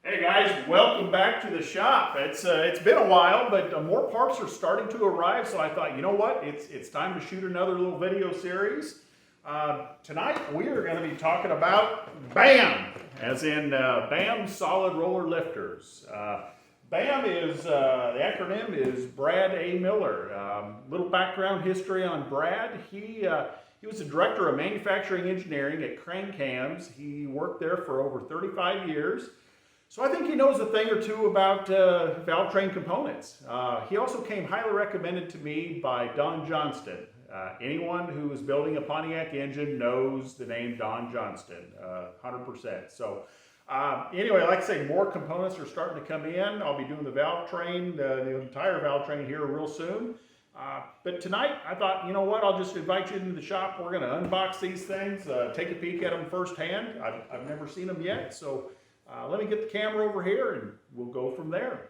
Hey guys, welcome back to the shop. It's been a while, but more parts are starting to arrive. So I thought, you know what? It's time to shoot another little video series. Tonight we are going to be talking about BAM, as in BAM Solid Roller Lifters. BAM is the acronym is Brad A. Miller. Little background history on Brad. He was the director of manufacturing engineering at Crane Cams. He worked there for over 35 years. So I think he knows a thing or two about valve train components. He also came highly recommended to me by Don Johnston. Anyone who is building a Pontiac engine knows the name Don Johnston, 100%. So anyway, like I say, more components are starting to come in. I'll be doing the valve train, the entire valve train here real soon. But tonight I thought, you know what, I'll just invite you into the shop. We're going to unbox these things, take a peek at them firsthand. I've never seen them yet, so let me get the camera over here and we'll go from there.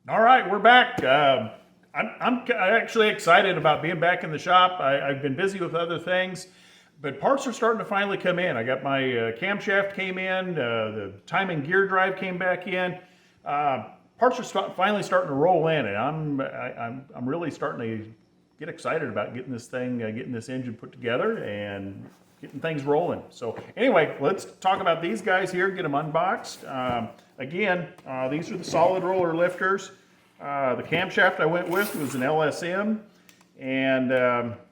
All right, we're back. I'm actually excited about being back in the shop. I've been busy with other things, but parts are starting to finally come in. I got my camshaft came in, the timing gear drive came back in. Parts are finally starting to roll in, and I'm really starting to get excited about getting this thing, getting this engine put together and getting things rolling. So anyway, let's talk about these guys here, get them unboxed. Again, these are the solid roller lifters. The camshaft I went with was an LSM. And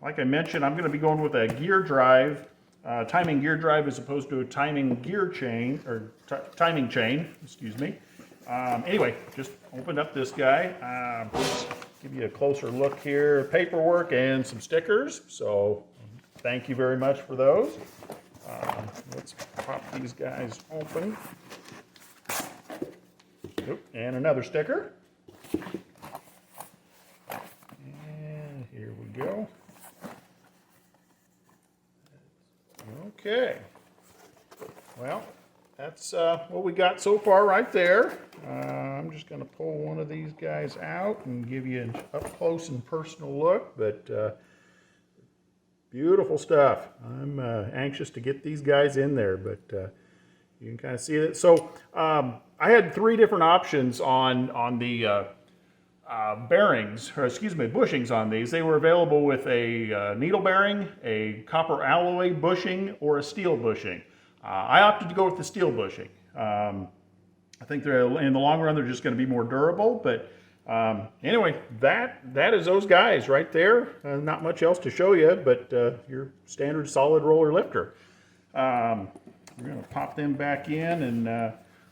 like I mentioned, I'm gonna be going with a gear drive, timing gear drive as opposed to a timing gear chain, or timing chain, excuse me. Anyway, just opened up this guy. Give you a closer look here, paperwork and some stickers. So thank you very much for those. Let's pop these guys open. Oop, and another sticker. And here we go. Okay. Well, that's what we got so far right there. I'm just going to pull one of these guys out and give you an up close and personal look, but beautiful stuff. I'm anxious to get these guys in there, but you can kind of see it. So I had three different options on the bearings, or excuse me, bushings on these. They were available with a needle bearing, a copper alloy bushing, or a steel bushing. I opted to go with the steel bushing. I think they're, in the long run, they're just going to be more durable. But anyway, that is those guys right there. Not much else to show you, but your standard solid roller lifter. We're going to pop them back in, and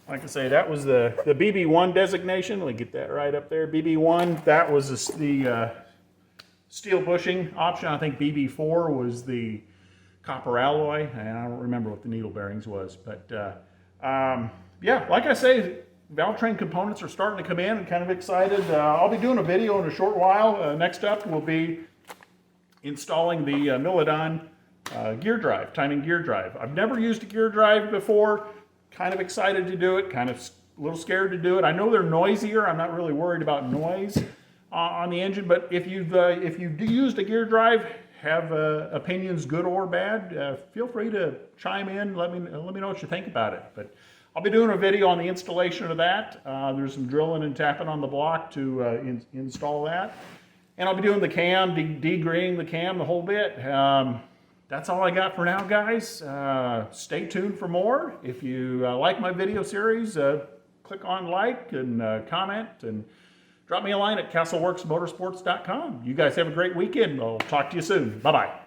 like I say, that was the BB1 designation. Let me get that right up there. BB1, that was the steel bushing option. I think BB4 was the copper alloy, and I don't remember what the needle bearings was, but yeah, like I say, valve train components are starting to come in. I'm kind of excited. I'll be doing a video in a short while. Next up will be installing the Milodon gear drive, timing gear drive. I've never used a gear drive before. Kind of excited to do it, kind of a little scared to do it. I know they're noisier. I'm not really worried about noise on the engine, but if you've used a gear drive, have opinions good or bad, feel free to chime in. Let me know what you think about it. But I'll be doing a video on the installation of that. There's some drilling and tapping on the block to install that. And I'll be doing the cam, degreasing the cam, the whole bit. That's all I got for now, guys. Stay tuned for more. If you like my video series, click on like and comment and drop me a line at castleworksmotorsports.com. You guys have a great weekend. I'll talk to you soon. Bye-bye.